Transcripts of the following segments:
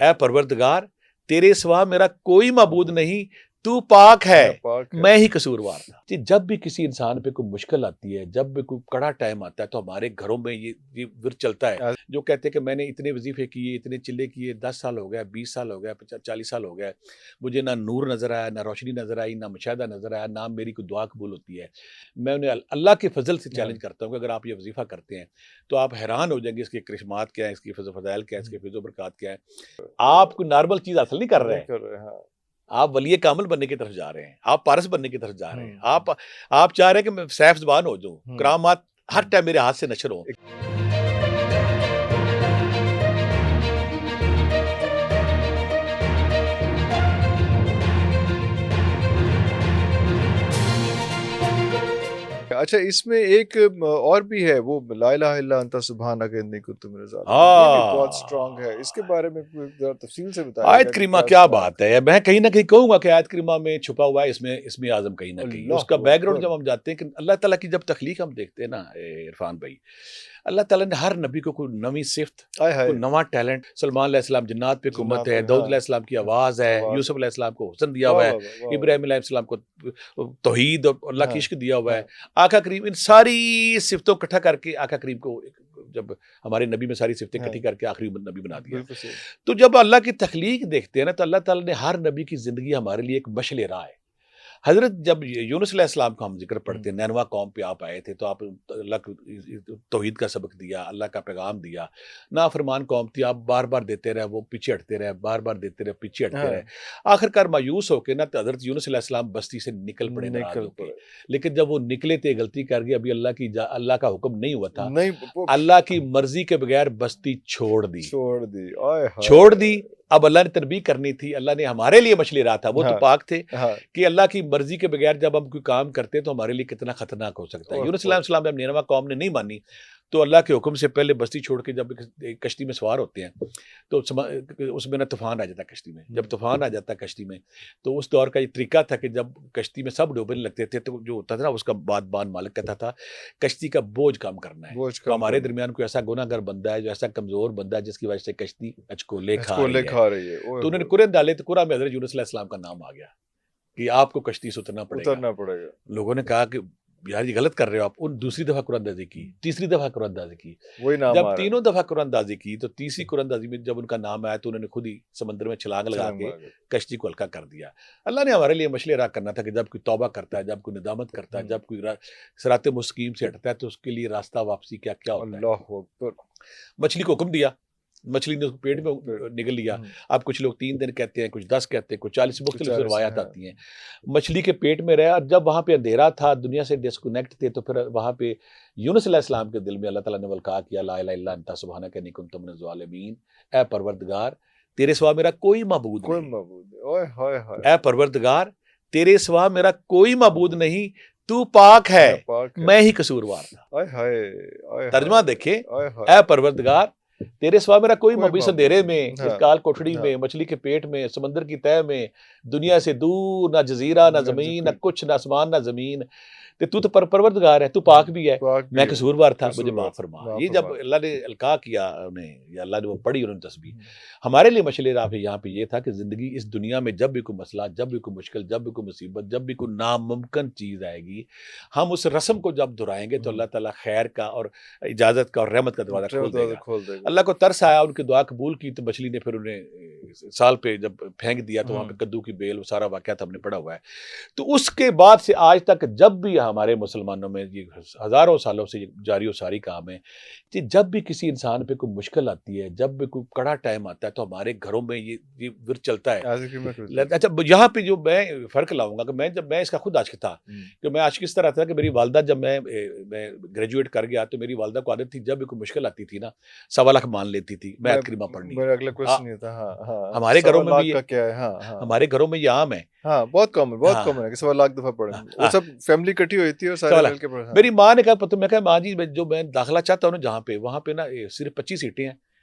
اے پروردگار تیرے سوا میرا کوئی معبود نہیں، تو پاک ہے، میں ہی قصوروار تھا. جی جب بھی کسی انسان پہ کوئی مشکل آتی ہے، جب بھی کوئی کڑا ٹائم آتا ہے تو ہمارے گھروں میں یہ ورد چلتا ہے. جو کہتے ہیں کہ میں نے اتنے وظیفے کیے، اتنے چلے کیے، 10 سال ہو گیا، 20 سال ہو گیا، 40 سال ہو گیا، مجھے نہ نور نظر آیا، نہ روشنی نظر آئی، نہ مشاہدہ نظر آیا، نہ میری کوئی دعا قبول ہوتی ہے. میں انہیں اللہ کے فضل سے چیلنج کرتا ہوں کہ اگر آپ یہ وظیفہ کرتے ہیں تو آپ حیران ہو جائیں گے اس کے کرشمات کیا ہیں، اس کی فضل و فضائل کیا ہے، اس کے فضل و برکات کیا ہے. آپ کوئی نارمل چیز حاصل نہیں کر رہے ہیں، آپ ولی کامل بننے کی طرف جا رہے ہیں، آپ پارس بننے کی طرف جا رہے ہیں، آپ چاہ رہے ہیں کہ میں سیف زبان ہو جاؤں، کرامات ہر ٹائم میرے ہاتھ سے نشر ہوں. اچھا اس میں ایک اور بھی ہے، وہ لا الہ الا انت سبحانک انی کنت من الظالمین، یہ بھی بہت سٹرونگ ہے. اس کے بارے میں ذرا تفصیل سے بتائیے. آیت کریمہ کیا بات ہے، میں کہیں نہ کہیں کہوں گا کہ آیت کریمہ میں چھپا ہوا ہے اسم اعظم کہیں نہ کہیں. اس کا بیک گراؤنڈ جب ہم جاتے ہیں کہ اللہ تعالیٰ کی جب تخلیق ہم دیکھتے ہیں نا عرفان بھائی، اللہ تعالیٰ نے ہر نبی کو کوئی نئی صفت، کوئی نواں ٹیلنٹ. سلمان علیہ السلام جنات پہ قوت ہے، داؤد علیہ السلام کی آواز ہے، یوسف علیہ السلام کو حسن دیا ہوا ہے، ابراہیم علیہ السلام کو توحید اور اللہ کی عشق دیا ہوا ہے. آقا کریم ان ساری صفتوں اکٹھا کر کے آقا کریم کو جب ہمارے نبی میں ساری صفتیں اکٹھی کر کے آخری نبی بنا دیا. تو جب اللہ کی تخلیق دیکھتے ہیں نا تو اللہ تعالیٰ نے ہر نبی کی زندگی ہمارے لیے ایک مشعل راہ ہے. حضرت جب یونس علیہ السلام کا ہم ذکر پڑھتے ہیں، نینوا قوم پہ آپ آئے تھے تو آپ اللہ کو توحید کا سبق دیا، اللہ کا پیغام دیا. نافرمان قوم تھی، آپ بار بار دیتے رہے، وہ پیچھے ہٹتے رہے، بار بار دیتے رہے، پیچھے ہٹتے رہے. آخر کار مایوس ہو کے نا حضرت یونس علیہ السلام بستی سے نکل پڑے ناراض ہو کے. لیکن جب وہ نکلے تھے غلطی کر گئے، ابھی اللہ کا حکم نہیں ہوا تھا، اللہ کی مرضی کے بغیر بستی چھوڑ دی. اب اللہ نے تنبیہ کرنی تھی، اللہ نے ہمارے لیے مچھلی راہ تھا، وہ تو پاک تھے کہ اللہ کی مرضی کے بغیر جب ہم کوئی کام کرتے تو ہمارے لیے کتنا خطرناک ہو سکتا ہے. یونس علیہ السلام جب نینوا قوم نے نہیں مانی تو اللہ کے حکم سے پہلے بستی چھوڑ کے جب کشتی میں سوار ہوتے ہیں تو اس میں نا طوفان آ جاتا ہے کشتی میں. جب طوفان آ جاتا ہے کشتی میں تو اس دور کا یہ طریقہ تھا کہ جب کشتی میں سب ڈوبنے لگتے تھے تو جو ہوتا تھا نا اس کا بان مالک کہتا تھا کشتی کا بوجھ کم کرنا ہے. تو ہمارے درمیان کوئی ایسا گناہ گر بندہ ہے جو ایسا کمزور بندہ ہے جس کی وجہ سے کشتی اچکولے کھا رہی ہے. تو انہوں نے قرآن ڈالے تو قرآن میں حضرت یونس علیہ السلام کا نام آ گیا کہ آپ کو کشتی سے اترنا پڑے گا. لوگوں نے کہا کہ یار یہ غلط کر رہے ہو آپ. ان دوسری دفعہ قرآن اندازی کی، تیسری دفعہ قرآن اندازی کی، جب تینوں دفعہ قرآن اندازی کی تو تیسری قرآن اندازی میں جب ان کا نام آیا تو انہوں نے خود ہی سمندر میں چھلانگ لگا کے کشتی کو ہلکا کر دیا. اللہ نے ہمارے لیے مشعل راہ کرنا تھا کہ جب کوئی توبہ کرتا ہے، جب کوئی ندامت کرتا ہے، جب کوئی صراط مستقیم سے ہٹتا ہے تو اس کے لیے راستہ واپسی کیا ہوتا ہے. اللہ اکبر. مچھلی کو حکم دیا، مچھلی نے پیٹ میں نگل لیا. اب کچھ لوگ 3 دن کہتے ہیں، کچھ 10 کہتے ہیں، کچھ 40 مختلف روایات آتی ہیں. مچھلی کے پیٹ میں رہا، اور جب وہاں پہ اندھیرا تھا، دنیا سے ڈسکنیکٹ تھے، تو پھر وہاں پہ یونس علیہ السلام کے دل میں اللہ تعالیٰ نے والقاء کیا لا الہ الا انت سبحانک انی کنت من الظالمین. اے پروردگار تیرے سوا میرا کوئی معبود نہیں، اے پروردگار تیرے سوا میرا کوئی معبود نہیں، تو پاک ہے، میں ہی قصوروار تھا. ترجمہ دیکھیں، اے پروردگار تیرے سوا میرا کوئی معبود، اندھیرے میں، اس کال کوٹھڑی میں، مچھلی کے پیٹ میں، سمندر کی تہہ میں، دنیا سے دور، نہ جزیرہ نہ زمین، نہ کچھ، نہ آسمان نہ زمین، تو پروردگار ہے، تو پاک بھی ہے، میں قصوروار تھا، مجھے معاف فرما. یہ جب اللہ نے القاء کیا انہیں، یا اللہ نے وہ پڑھی انہوں نے تسبیح، ہمارے لیے مشعل راہ یہاں پہ یہ تھا کہ زندگی اس دنیا میں جب بھی کوئی مسئلہ، جب بھی کوئی مشکل، جب بھی کوئی مصیبت، جب بھی کوئی ناممکن چیز آئے گی، ہم اس رسم کو جب دہرائیں گے تو اللہ تعالیٰ خیر کا اور اجازت کا اور رحمت کا دروازہ کھول دے گا. اللہ کو ترس آیا، ان کی دعا قبول کی تو مچھلی نے پھر انہیں سال پہ جب پھینک دیا تو وہاں پہ کدو کی بیل، وہ سارا واقعہ ہم نے پڑھا ہوا ہے. تو اس کے بعد سے آج تک جب بھی ہمارے مسلمانوں میں یہ ہزاروں سالوں سے جاری و ساری کام ہے کہ جب بھی کسی انسان پہ کوئی مشکل آتی ہے، جب بھی کوئی کڑا ٹائم آتا ہے تو ہمارے گھروں میں یہ ورد چلتا ہے. اچھا یہاں پہ جو میں فرق لاؤں گا کہ جب میں اس کا خود عاشق تھا، کہ میں عاشق اس طرح تھا کہ میری والدہ جب میں گریجویٹ کر گیا تو میری والدہ کو عادت تھی جب بھی کوئی مشکل آتی تھی نا 1.25 لاکھ مان لیتی تھی میں آیت کریمہ پڑھنی. ہمارے گھروں میں بھی ہمارے گھروں میں یہ عام ہے، بہت کامن ہے کہ 1.25 لاکھ دفعہ پڑھیں. وہ سب فیملی اکٹھی ہوئی تھی اور سارے مل کے. میری ماں نے کہا، میں کہا ماں جی جو میں داخلہ چاہتا ہوں نا جہاں پہ، وہاں پہ نا صرف 25 سیٹیں ہیں،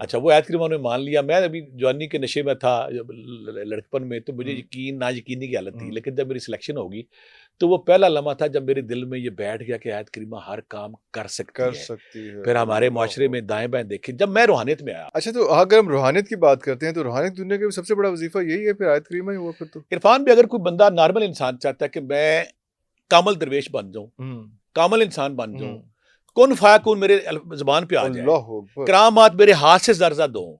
اچھا وہ آیت کریمہ نے مان لیا. میں ابھی جوانی کے نشے میں تھا لڑکپن میں, تو مجھے یقین نا یقینی کی حالت تھی. لیکن جب میری سلیکشن ہوگی تو وہ پہلا لمحہ تھا جب میرے دل میں یہ بیٹھ گیا کہ آیت کریمہ ہر کام کر سکتی ہے. پھر ہمارے معاشرے میں دائیں بائیں دیکھیں جب میں روحانیت میں آیا. اچھا تو اگر ہم روحانیت کی بات کرتے ہیں تو روحانیت دنیا کا سب سے بڑا وظیفہ یہی ہے پھر آیت کریمہ ہی ہوا پھر تو. عرفان بھی اگر کوئی بندہ نارمل انسان چاہتا ہے کہ میں کامل درویش بن جاؤں, کامل انسان بن جاؤں, کن فیکون میرے زبان پہ آ جائے, کرامات میرے ہاتھ سے زرزد ہوں,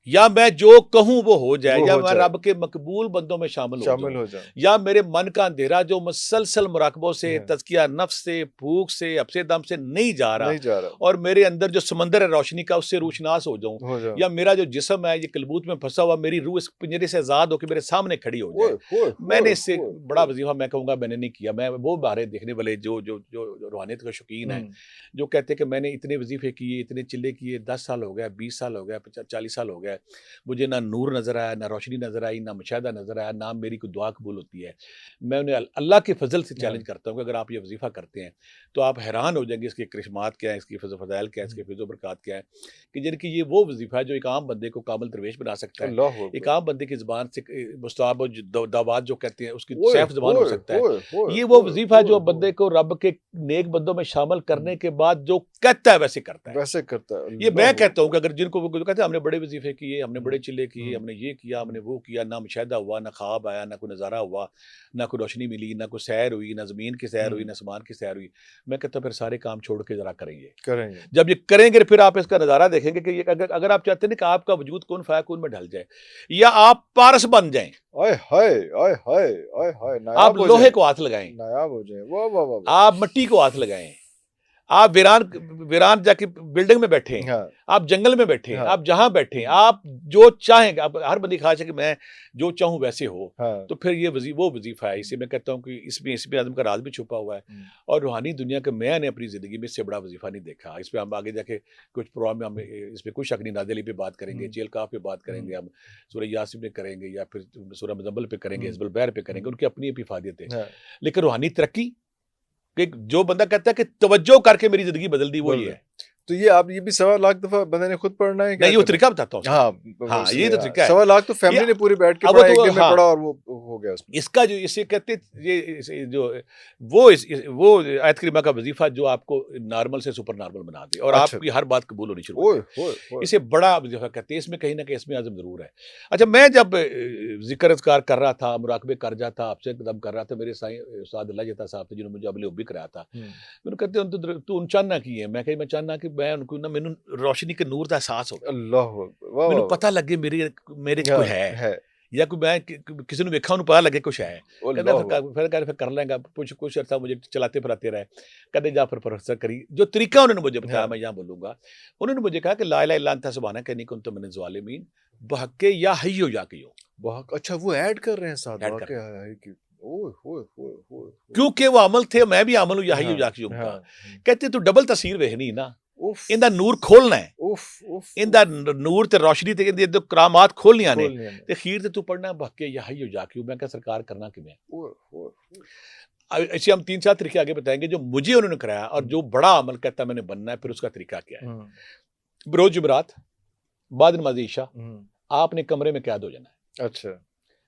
یا میں جو کہوں وہ ہو جائے, یا میں رب کے مقبول بندوں میں شامل ہو جاؤں, یا میرے من کا اندھیرا جو مسلسل مراقبوں سے, تزکیہ نفس سے, بھوک سے, حبس دم سے نہیں جا رہا, اور میرے اندر جو سمندر ہے روشنی کا اس سے روشناس ہو جاؤں, یا میرا جو جسم ہے یہ کلبوت میں پھنسا ہوا میری روح اس پنجرے سے آزاد ہو کے میرے سامنے کھڑی ہو جائے. میں نے اس سے بڑا وظیفہ میں کہوں گا میں نے نہیں کیا. میں وہ بارے دیکھنے والے جو روحانیت کا شوقین ہیں جو کہتے ہیں کہ میں نے اتنے وظیفے کیے, اتنے چلے کیے, 10 سال ہو گیا, 20 سال ہو گیا, 40 سال ہو گیا, مجھے نہ نور نظر آیا, نہ روشنی نظر آئی, نہ مشاہدہ نظر آیا, نہ میری کوئی دعا قبول ہوتی ہے. میں انہیں اللہ کے فضل سے چیلنج کرتا ہوں کہ اگر آپ یہ وظیفہ کرتے ہیں تو آپ حیران ہو جائیں گے اس کے کرشمات کیا ہیں, اس کی فضل و فضائل کیا ہے, اس کے فضل و برکات کیا ہے, کہ جن کی یہ وہ وظیفہ ہے جو ایک عام بندے کو کامل درویش بنا سکتا ہے. ایک عام بندے کی زبان سے مستعاب دعوات جو کہتے ہیں اس کی سیف زبان ہو سکتا ہے. یہ وہ وظیفہ ہے جو بندے کو رب کے نیک بندوں میں شامل کرنے کے بعد جو کہتا ہے ویسے کرتا ہے. یہ میں کہتا ہوں کہ اگر جن کو کہتے ہیں ہم نے بڑے وظیفے کیے, ہم نے بڑے چلے کیے, ہم نے یہ کیا, ہم نے وہ کیا, نہ مشاہدہ ہوا, نہ خواب آیا, نہ کوئی نظارہ ہوا, نہ کوئی روشنی ملی, نہ کوئی سیر ہوئی, نہ زمین کی سیر ہوئی, نہ آسمان کی سیر ہوئی, میں کہتا ہوں پھر سارے کام چھوڑ کے ذرا کریں گے. جب یہ کریں گے پھر آپ اس کا نظارہ دیکھیں گے کہ اگر آپ چاہتے ہیں کہ آپ کا وجود کون فیکون میں ڈھل جائے, یا آپ پارس بن جائیں, آپ لوہے کو ہاتھ لگائیں, آپ مٹی کو ہاتھ لگائیں, آپ ویران جا کے بلڈنگ میں بیٹھے ہیں, آپ جنگل میں بیٹھے ہیں, آپ جہاں بیٹھے ہیں, آپ جو چاہیں, آپ ہر بندی خواہش ہے کہ میں جو چاہوں ویسے ہو, تو پھر یہ وہ وظیفہ ہے. اسے میں کہتا ہوں کہ اس میں عظم کا راز بھی چھپا ہوا ہے. اور روحانی دنیا کا میں نے اپنی زندگی میں اس سے بڑا وظیفہ نہیں دیکھا. اس پہ ہم آگے جا کے کچھ پروگرام میں ہم اس پہ کوئی شک نہیں, نادر علی پہ بات کریں گے, چیل کاف پہ بات کریں گے, ہم سورہ یاسین پہ کریں گے, یا پھر سورہ مزمل پہ کریں گے, حزب البحر پہ کریں گے. ان کی اپنی افادیت ہے. لیکن روحانی ترقی کہ جو بندہ کہتا ہے کہ توجہ کر کے میری زندگی بدل دی, وہ یہ ہے. تو یہ آپ یہ بھی 1.25 لاکھ دفعہ بندے نے خود پڑھنا ہے؟ نہیں, وہ طریقہ بتاتا ہوں. ہاں یہ تو طریقہ ہے. 1.25 لاکھ تو فیملی نے پوری بیٹھ کے پڑھا, ایک دن میں پڑھا اور وہ ہو گیا. اس کا جو اسے کہتے یہ جو وہ آیت کریمہ کا وظیفہ جو آپ کو نارمل سے سپر نارمل بنا دے اور آپ کی ہر بات قبول ہونی شروع ہو جائے, اسے بڑا وظیفہ کہتے ہیں. اس میں کہیں نہ کہیں اس میں عزم ضرور ہے. اچھا, میں جب ذکر اذکار کر رہا تھا, مراقبے کر جاتا, آپ سے قدم کر رہا تھا, میرے سائیں استاد اللہ جتا صاحب تھے جنہوں نے مجھے ابل بھی کرایا تھا. میں کہتے ہیں تو ان چاہنا کی ہے, میں کہ میں چاہنا کہ میں ان کو نہ مینوں روشنی کے نور کا احساس ہو, مینوں پتہ لگے میرے کوئی ہے, یا کوئی میں کسی نے ویکھا انہوں پتہ لگے کچھ ہے. پھر کر لیں گا, کچھ عرصہ مجھے چلاتے پھراتے رہے. کہتے جا پھر پروفیسر کری, جو طریقہ انہوں نے مجھے بتایا میں یہاں بولوں گا. انہوں نے مجھے کہا کہ لا الہ الا انت سبحانک انی کنت من الظالمین بحق یا حی یا قیوم. اچھا, وہ ایڈ کر رہے ہیں ساتھ, کیونکہ وہ عمل تھے, میں بھی عمل ہوں یا حی یا قیوم کا. کہتے تو ڈبل تاثیر وہنی نا, ان دا نور کھولنا ہے, ان دا نور تے روشنی تے ان دے کرامات کھولنیاں نے, تے خیر تے تو پڑھنا ہے بحق یا حی یا قیوم. میں کہ سرکار کرنا کہ میں ایسے ہم 3-4 طریقے آگے بتائیں گے جو مجھے انہوں نے کرایا, اور جو بڑا عمل کہتا میں نے بننا ہے پھر اس کا طریقہ کیا ہے. بروز جمعرات بعد نماز عشاء آپ نے کمرے میں قید ہو جانا ہے. اچھا,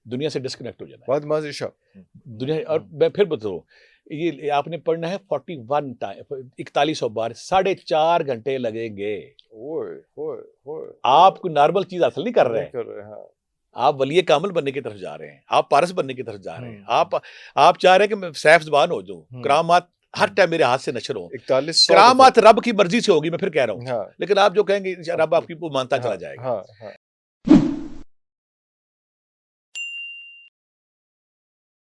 دنیا سے ڈسکنیکٹ ہو جانا ہے بعد نماز عشاء دنیا. اور میں پھر بتاؤں, یہ آپ نے پڑھنا ہے 4100 بار, 4.5 گھنٹے لگیں گے. آپ کوئی نارمل چیز حاصل نہیں کر رہے ہیں, آپ ولی کامل بننے کی طرف جا رہے ہیں, آپ پارس بننے کی طرف جا رہے ہیں. آپ چاہ رہے ہیں کہ میں سیف زبان ہو جاؤں, کرامات ہر ٹائم میرے ہاتھ سے نشر ہوں. کرامات رب کی مرضی سے ہوگی, میں پھر کہہ رہا ہوں, لیکن آپ جو کہیں گے رب آپ کی مانتا چلا جائے گا.